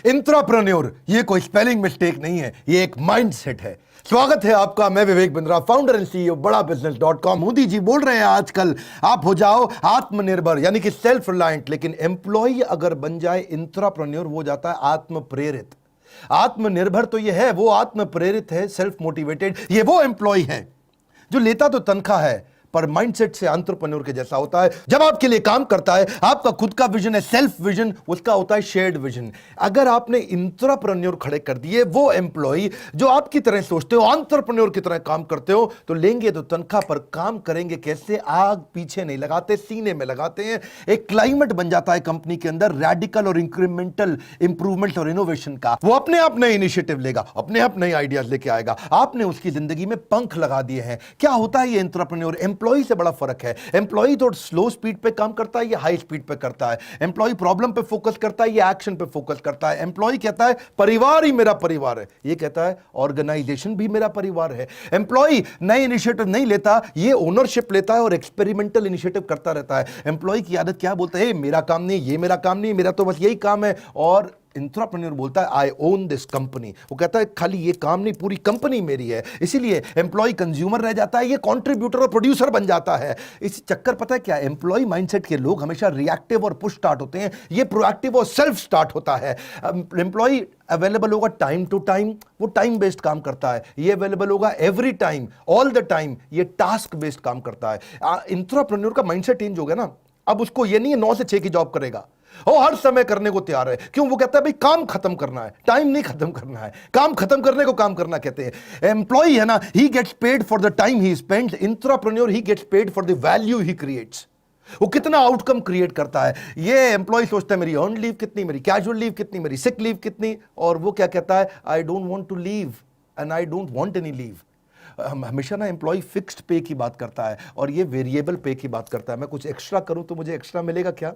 Intrapreneur ये कोई spelling mistake नहीं है, ये एक माइंडसेट है। स्वागत है आपका, मैं Vivek Bindra, founder and CEO बड़ा बिजनेस.com। मोदी जी बोल रहे हैं आजकल आप हो जाओ आत्मनिर्भर यानी कि सेल्फ रिलायंट, लेकिन एम्प्लॉय अगर बन जाए इंट्राप्रेन्योर वो जाता है आत्म प्रेरित। आत्मनिर्भर तो ये है, वो आत्म प्रेरित है, सेल्फ मोटिवेटेड। ये वो एम्प्लॉय है जो लेता तो तनख्वाह है पर माइंडसेट से एंटरप्रेन्योर के जैसा होता है। जब आपके लिए काम करता है, आपका खुद का विजन है, सेल्फ विजन, उसका होता है शेयर्ड विजन। अगर आपने इंट्राप्रेन्योर खड़े कर दिए, वो एम्प्लॉय जो आपकी तरह सोचते हो, एंटरप्रेन्योर की तरह काम करते हो, तो लेंगे तो तनख्वाह पर काम करेंगे कैसे? आग पीछे नहीं लगाते, सीने में लगाते हैं। एक क्लाइमेट बन जाता है कंपनी के अंदर रेडिकल और इंक्रीमेंटल इंप्रूवमेंट और इनोवेशन का। वो अपने आप नए इनिशिएटिव लेगा, अपने आप नए आइडियाज लेके आएगा। आपने उसकी जिंदगी में पंख लगा दिए हैं। क्या होता है ये एंटरप्रेन्योर? एम्प्लॉय से बड़ा फर्क है। एम्प्लॉय थोड़ा स्लो स्पीड पे काम करता है, ये हाई स्पीड पे करता है। एम्प्लॉय प्रॉब्लम पे फोकस करता है, ये एक्शन पे फोकस करता है। एम्प्लॉय कहता है परिवार ही मेरा परिवार है, ये कहता है ऑर्गेनाइजेशन भी मेरा परिवार है। एम्प्लॉय नए इनिशिएटिव नहीं लेता, ये ओनरशिप लेता है और एक्सपेरिमेंटल इनिशिएटिव करता रहता है। एम्प्लॉय की आदत क्या बोलता है? मेरा काम नहीं, ये मेरा काम नहीं, मेरा तो बस यही काम है। और इंट्राप्रेन्योर बोलता है आई ओन दिस कंपनी। वो कहता है खाली ये काम नहीं, पूरी कंपनी मेरी है। इसीलिए एम्प्लॉय कंज्यूमर रह जाता है, ये कंट्रीब्यूटर और प्रोड्यूसर बन जाता है। इस चक्कर पता है क्या? एम्प्लॉय माइंडसेट के लोग हमेशा रिएक्टिव और पुश स्टार्ट होते हैं, ये प्रोएक्टिव और सेल्फ स्टार्ट होता है। एम्प्लॉय अवेलेबल होगा टाइम टू टाइम, वो टाइम बेस्ड काम करता है। ये अवेलेबल होगा every time, all the time, ये टास्क बेस्ड काम करता है। इंट्राप्रेन्योर का माइंडसेट चेंज हो गया ना, अब उसको ये नहीं है 9 से 6 की जॉब करेगा, वो हर समय करने को तैयार है। क्यों? वो कहता है भाई काम खत्म करना है, टाइम नहीं खत्म करना है। काम खत्म करने को काम करना कहते हैं। एम्प्लॉय है ना, he gets paid for the time he spends. Intrapreneur he gets paid for the value he creates. वो कितना आउटकम क्रिएट करता है। ये एम्प्लॉय सोचता है मेरी अर्न लीव कितनी, मेरी कैजुअल लीव कितनी, मेरी सिक लीव कितनी, और वो क्या कहता है? I don't want to leave and I don't want any leave. हमेशा ना एम्प्लॉय फिक्स्ड पे की बात करता है और ये वेरिएबल पे की बात करता है। मैं कुछ एक्स्ट्रा करूं तो मुझे एक्स्ट्रा मिलेगा क्या?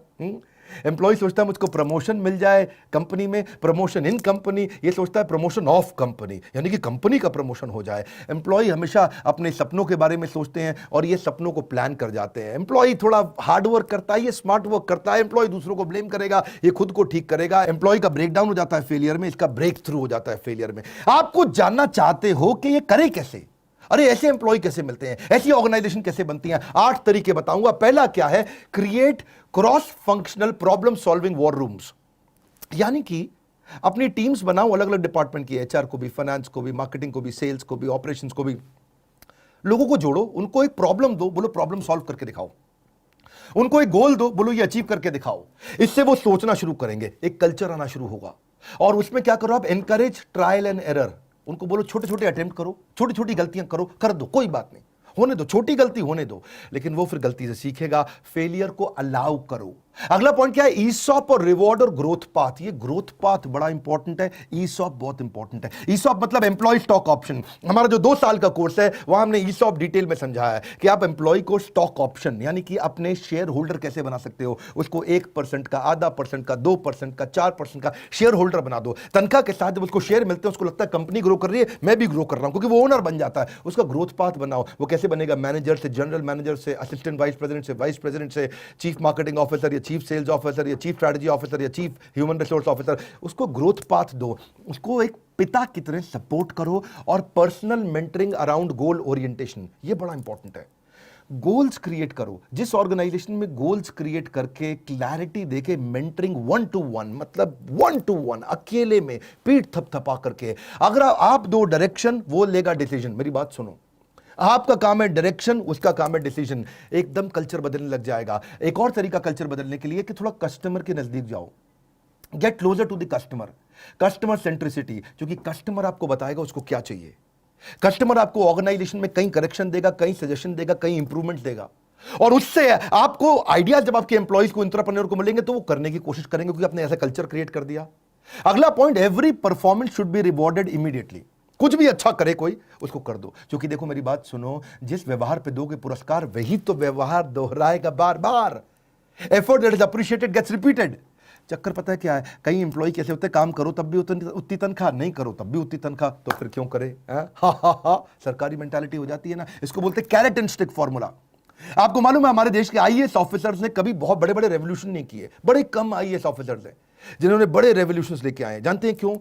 एम्प्लॉय सोचता है मुझको प्रमोशन मिल जाए कंपनी में, प्रमोशन इन कंपनी। ये सोचता है प्रमोशन ऑफ कंपनी, यानी कि कंपनी का प्रमोशन हो जाए। एम्प्लॉय हमेशा अपने सपनों के बारे में सोचते हैं और ये सपनों को प्लान कर जाते हैं। एम्प्लॉय थोड़ा हार्ड वर्क करता है, ये स्मार्ट वर्क करता है। एम्प्लॉय दूसरों को ब्लेम करेगा, ये खुद को ठीक करेगा। एम्प्लॉय का ब्रेकडाउन हो जाता है फेलियर में, इसका ब्रेक थ्रू हो जाता है फेलियर में। आपको जानना चाहते हो कि ये करे कैसे? अरे ऐसे एम्प्लॉय कैसे मिलते हैं, ऐसी ऑर्गेनाइजेशन कैसे बनती हैं? 8 तरीके बताऊंगा। पहला क्या है? Create cross functional problem solving war rooms. यानी कि अपनी टीम्स बनाओ अलग अलग डिपार्टमेंट की, एचआर को भी, फाइनेंस को भी, मार्केटिंग को भी, सेल्स को भी, ऑपरेशंस को भी। लोगों को जोड़ो, उनको एक प्रॉब्लम दो, बोलो प्रॉब्लम सॉल्व करके दिखाओ। उनको एक गोल दो, बोलो ये अचीव करके दिखाओ। इससे वो सोचना शुरू करेंगे, एक कल्चर आना शुरू होगा। और उसमें क्या करो आप? Encourage trial and error. उनको बोलो छोटे छोटे अटेम्प्ट करो, छोटी छोटी गलतियां करो, कर दो, कोई बात नहीं, होने दो, छोटी गलती होने दो, लेकिन वो फिर गलती से सीखेगा। फेलियर को अलाउ करो। अगला पॉइंट क्या है? ईसॉप और रिवॉर्ड और ग्रोथ पाथ। ये ग्रोथ पाथ बड़ा इंपॉर्टेंट है, ईसॉप बहुत इंपॉर्टेंट है। ईसॉप मतलब एम्प्लॉय स्टॉक ऑप्शन। हमारा जो 2 साल का कोर्स है वहां हमने ईसॉप डिटेल में समझाया है कि आप एम्प्लॉय को स्टॉक ऑप्शन यानी कि अपने शेयर होल्डर कैसे बना सकते हो। उसको 1% का, आधा परसेंट का, 2% का, 4% का शेयर होल्डर बना दो। तनख्वाह के साथ जब उसको शेयर मिलते हैं उसको लगता है कंपनी ग्रो कर रही है, मैं भी ग्रो कर रहा हूं, क्योंकि वो ओनर बन जाता है। उसका ग्रोथ पाथ बनाओ। वो कैसे बनेगा? मैनेजर से, जनरल मैनेजर से, असिस्टेंट वाइस प्रेसिडेंट से, वाइस प्रेसिडेंट से, चीफ मार्केटिंग ऑफिसर या चीफ सेल्स ऑफिसर या चीफ स्ट्रेटजी ऑफिसर या चीफ ह्यूमन रिसोर्स ऑफिसर। उसको ग्रोथ पाथ दो, उसको एक पिता की तरह सपोर्ट करो। और पर्सनल मेंटरिंग अराउंड गोल ओरिएंटेशन, ये बड़ा इंपॉर्टेंट है। गोल्स क्रिएट करो। जिस ऑर्गेनाइजेशन में गोल्स क्रिएट करके क्लैरिटी देके मेंटरिंग 1 to 1, मतलब 1 to 1 अकेले में पीठ थपथपा करके, अगर आप दो डायरेक्शन, वो लेगा डिसीजन। मेरी बात सुनो, आपका काम है डायरेक्शन, उसका काम है डिसीजन। एकदम कल्चर बदलने लग जाएगा। एक और तरीका कल्चर बदलने के लिए कि थोड़ा कस्टमर के नजदीक जाओ, get closer to the customer. Customer centricity, क्योंकि कस्टमर आपको बताएगा उसको क्या चाहिए। कस्टमर आपको ऑर्गेनाइजेशन में कहीं करेक्शन देगा, कहीं सजेशन देगा, कहीं इंप्रूवमेंट देगा, और उससे आपको आइडियाज जब आपके एम्प्लॉयज को, इंट्राप्रेन्योर को मिलेंगे तो वो करने की कोशिश करेंगे, क्योंकि आपने ऐसा कल्चर क्रिएट कर दिया। अगला point, every performance should be rewarded immediately. कुछ भी अच्छा करे कोई, उसको कर दो। क्योंकि देखो मेरी बात सुनो, जिस व्यवहार पे दोगे पुरस्कार, वही तो व्यवहार दोहराएगा बार बार। Effort that is appreciated gets repeated. चक्कर पता है क्या है? कई एम्प्लॉय कैसे होते हैं, काम करो तब भी उतनी तनख्वाह, नहीं करो तब भी उतनी तनख्वाह, तो फिर क्यों करे? हा हा हा, सरकारी मेंटालिटी हो जाती है ना। इसको बोलते हैं कैरेट एंड स्टिक फॉर्मूला। आपको मालूम है हमारे देश के आईएएस ऑफिसर्स ने कभी बहुत बड़े बड़े रेवोल्यूशन नहीं किए। बड़े कम आईएएस ऑफिसर्स हैं जिन्होंने बड़े रेवोल्यूशंस लेके आए हैं। जानते हैं क्यों?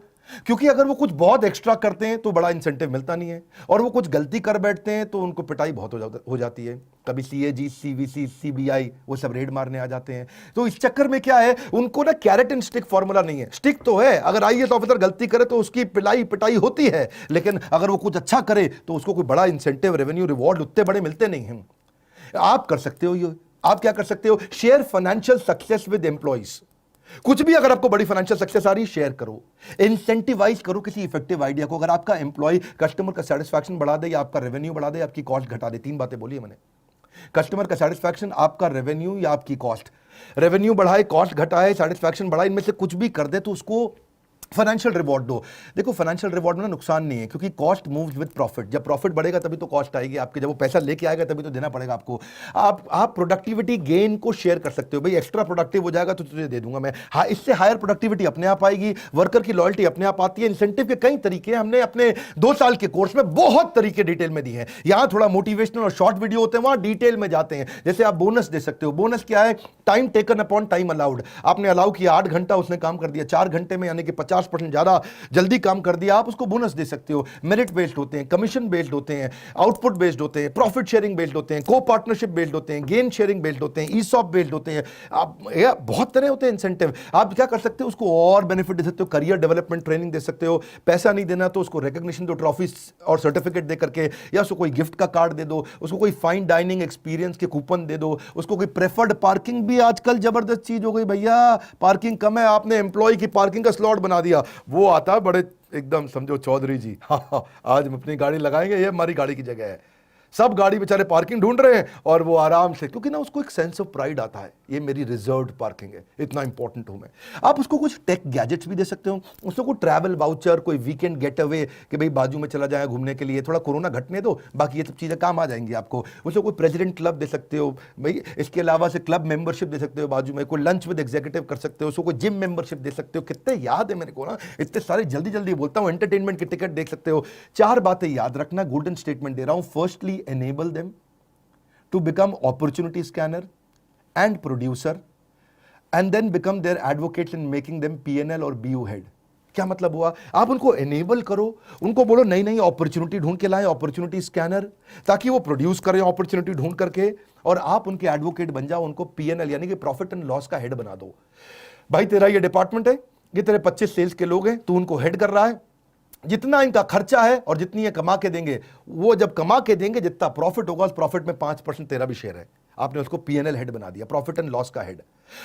क्योंकि अगर वो कुछ बहुत एक्स्ट्रा करते हैं तो बड़ा इंसेंटिव मिलता नहीं है, और वो कुछ गलती कर बैठते हैं तो उनको पिटाई बहुत हो जाती है। कभी सीएजी, सीवीसी, सीबीआई वो सब रेड मारने आ जाते हैं। तो इस चक्कर में क्या है, उनको ना कैरेट एंड स्टिक फॉर्मूला नहीं है। स्टिक तो है, अगर आईएएस ऑफिसर गलती करे तो उसकी पिटाई होती है, लेकिन अगर वो कुछ अच्छा करे तो उसको कोई बड़ा इंसेंटिव, रेवेन्यू, रिवॉर्ड उतने बड़े मिलते नहीं हैं। आप कर सकते हो ये। आप क्या कर सकते हो? Share financial success with employees. कुछ भी अगर आपको बड़ी फाइनेंशियल सक्सेस आ रही, शेयर करो, इंसेंटिवाइज करो किसी इफेक्टिव आइडिया को। अगर आपका एम्प्लॉय कस्टमर का सेटिस्फैक्शन बढ़ा दे, या आपका रेवेन्यू बढ़ा दे, आपकी कॉस्ट घटा दे, 3 बातें बोली है मैंने। कस्टमर का सेटिस्फैक्शन, आपका रेवेन्यू या आपकी कॉस्ट। रेवेन्यू बढ़ाए, कॉस्ट घटाए, सेटिस्फैक्शन बढ़ाए, इनमें से कुछ भी कर दे तो उसको फाइनेंशियल रिवॉर्ड दो। देखो फाइनेंशियल रिवॉर्ड में ना नुकसान नहीं है, क्योंकि कॉस्ट मूव्स विद प्रॉफिट। जब प्रॉफिट बढ़ेगा तभी तो कॉस्ट आएगी आपके, जब वो पैसा लेके आएगा तभी तो देना पड़ेगा आपको। आप प्रोडक्टिविटी गेन को शेयर कर सकते हो। भाई एक्स्ट्रा प्रोडक्टिव हो जाएगा तो तुझे दे दूंगा मैं। हाँ, इससे हायर प्रोडक्टिविटी अपने आप आएगी, वर्कर की लॉयल्टी अपने आप आती है। इंसेंटिव के कई तरीके हमने अपने 2 साल के कोर्स में बहुत तरीके डिटेल में दिए हैं। यहां थोड़ा मोटिवेशनल और शॉर्ट वीडियो होते हैं, वहां डिटेल में जाते हैं। जैसे आप बोनस दे सकते हो। बोनस क्या है? Time taken upon time allowed. आपने अलाउ किया 8 घंटा, उसने काम कर दिया 4 घंटे में, यानी कि 50% ज्यादा जल्दी काम कर दिया, आप उसको बोनस दे सकते हो। मेरिट बेस्ड होते हैं, कमीशन बेस्ड होते हैं, आउटपुट बेस्ड होते हैं, प्रॉफिट शेयरिंग बेस्ड होते हैं, को पार्टनरशिप बेस्ड होते हैं, गेन शेयरिंग बेस्ड होते हैं, ईसॉप बेस्ड होते हैं। आप बहुत तरह होते हैं इंसेंटिव। आप क्या कर सकते हो? उसको और बेनिफिट दे सकते हो, करियर डेवलपमेंट ट्रेनिंग दे सकते हो। पैसा नहीं देना तो उसको रिकॉग्निशन दो, ट्रॉफी और सर्टिफिकेट दे करके, या उसको कोई गिफ्ट का कार्ड दे दो, उसको कोई फाइन डाइनिंग एक्सपीरियंस के कूपन दे दो, उसको कोई प्रेफर्ड पार्किंग भी आजकल जबरदस्त चीज हो गई भैया। पार्किंग कम है, आपने एम्प्लॉय की पार्किंग का स्लॉट बना दिया, वो आता है बड़े एकदम समझो चौधरी जी, हाँ आज हम अपनी गाड़ी लगाएंगे, ये हमारी गाड़ी की जगह है। सब गाड़ी बेचारे पार्किंग ढूंढ रहे हैं और वो आराम से, क्योंकि ना उसको एक सेंस ऑफ प्राइड आता है, ये मेरी रिजर्व्ड पार्किंग है, इतना इंपॉर्टेंट हूं मैं। आप उसको कुछ टेक गैजेट्स भी दे सकते हो, उसको कोई ट्रैवल वाउचर, कोई वीकेंड गेट अवे कि भाई बाजू में चला जाए घूमने के लिए, थोड़ा कोरोना घटने दो, बाकी ये सब चीजें काम आ जाएंगी आपको। उसको कोई प्रेसिडेंट क्लब दे सकते हो भाई, इसके अलावा से क्लब मेंबरशिप दे सकते हो, बाजू में कोई लंच विद एग्जीक्यूटिव कर सकते हो, उसको कोई जिम मेंबरशिप दे सकते हो। कितने याद है मेरे को ना, इतने सारे जल्दी जल्दी बोलता हूं। एंटरटेनमेंट की टिकट देख सकते हो। 4 बातें याद रखना, गोल्डन स्टेटमेंट दे रहा हूं। Firstly, enable them to become opportunity scanner and producer, and then become their advocates in making them PNL और BU head। क्या मतलब हुआ? आप उनको एनेबल करो, उनको बोलो नई नई अपॉर्चुनिटी ढूंढ के लाएं, अपॉर्चुनिटी स्कैनर, ताकि वो प्रोड्यूस करें अपॉर्चुनिटी ढूंढ करके, और आप उनके एडवोकेट बन जाओ, उनको PNL यानी कि प्रॉफिट एंड लॉस का हेड बना दो। भाई तेरा ये डिपार्टमेंट है, ये तेरे 25 सेल्स के लोग हैं, तू उनको हेड कर रहा है, जितना इनका खर्चा है और जितनी ये कमा के देंगे, वो जब कमा के देंगे जितना प्रॉफिट होगा, उस प्रॉफिट में 5% तेरा भी शेयर है। आपने उसको PNL हेड बना दिया, प्रॉफिट एंड लॉस का हेड।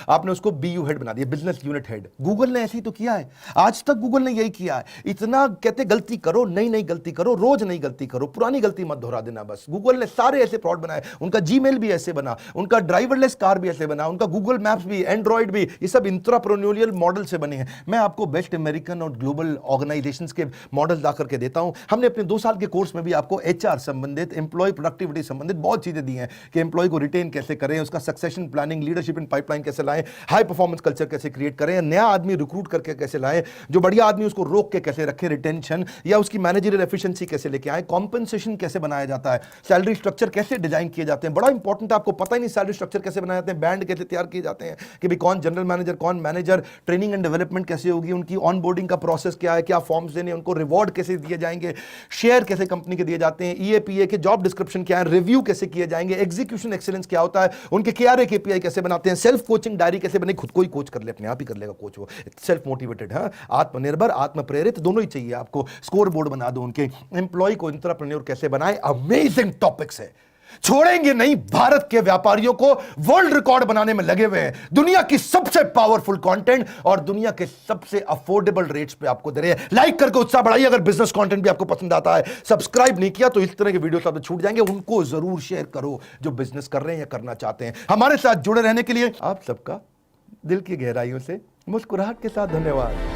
आपने उसको BU हेड बना दिया, बिजनेस यूनिट हेड। गूगल ने ऐसे ही तो किया है, आज तक गूगल ने यही किया है। इतना कहते गलती करो, नई नई गलती करो, रोज नई गलती करो, पुरानी गलती मत दोहरा देना बस। गूगल ने सारे ऐसे फ्रॉड बनाए, उनका जीमेल भी ऐसे बना, उनका ड्राइवरलेस कार भी ऐसे बना, उनका गूगल मैप्स भी, एंड्रॉइड भी, ये सब इंट्राप्रेन्योरियल मॉडल से बने हैं। मैं आपको बेस्ट अमेरिकन और ग्लोबल ऑर्गेनाइजेशंस के मॉडल ला करके देता हूं। हमने अपने 2 साल के कोर्स में भी आपको HR संबंधित, एम्प्लॉय प्रोडक्टिविटी संबंधित बहुत चीजें दी हैं कि एम्प्लॉय को रिटेन कैसे करें, उसका succession planning, leadership in pipeline कैसे लाएं, हाई परफॉर्मेंस कल्चर कैसे क्रिएट करें, नया आदमी रिक्रूट करके कैसे लाएं, जो बढ़िया आदमी उसको रोक के कैसे रखें, रिटेंशन, या उसकी मैनेजरियल एफिशिएंसी कैसे लेके आए, कॉम्पेंसेशन कैसे बनाया जाता है, सैलरी स्ट्रक्चर कैसे डिजाइन किए जाते हैं। बड़ा इंपॉर्टेंट है, आपको पता ही नहीं सैलरी स्ट्रक्चर कैसे बनाए जाते हैं, बैंड कैसे तैयार किए जाते हैं कि भाई कौन जनरल मैनेजर, कौन मैनेजर, ट्रेनिंग एंड डेवलपमेंट कैसे होगी, उनकी ऑनबोर्डिंग का प्रोसेस क्या है, क्या फॉर्म्स देने, उनको रिवॉर्ड कैसे दिए जाएंगे, शेयर कैसे कंपनी के दिए जाते हैं, EAPA के जॉब डिस्क्रिप्शन क्या है, रिव्यू कैसे किए जाएंगे, एग्जीक्यूशन एक्सीलेंस क्या होता है, उनके KRA KPI कैसे बनाते हैं, सेल्फ कोचिंग डायरी कैसे बने, खुद को ही कोच कर ले, अपने आप ही कर लेगा कोच वो, सेल्फ मोटिवेटेड है, आत्मनिर्भर, आत्म प्रेरित, दोनों ही चाहिए आपको। स्कोर बोर्ड बना दो उनके, एम्प्लॉय को एंटरप्रेन्योर कैसे बनाए। अमेजिंग टॉपिक्स है, छोड़ेंगे नहीं। भारत के व्यापारियों को वर्ल्ड रिकॉर्ड बनाने में लगे हुए हैं, दुनिया की सबसे पावरफुल कंटेंट और दुनिया के सबसे अफोर्डेबल रेट्स पे आपको दे रहे हैं। लाइक करके उत्साह बढ़ाइए। अगर बिजनेस कंटेंट भी आपको पसंद आता है, सब्सक्राइब नहीं किया तो इस तरह के वीडियो सब छूट जाएंगे, उनको जरूर शेयर करो जो बिजनेस कर रहे हैं या करना चाहते हैं। हमारे साथ जुड़े रहने के लिए आप सबका दिल की गहराइयों से मुस्कुराहट के साथ धन्यवाद।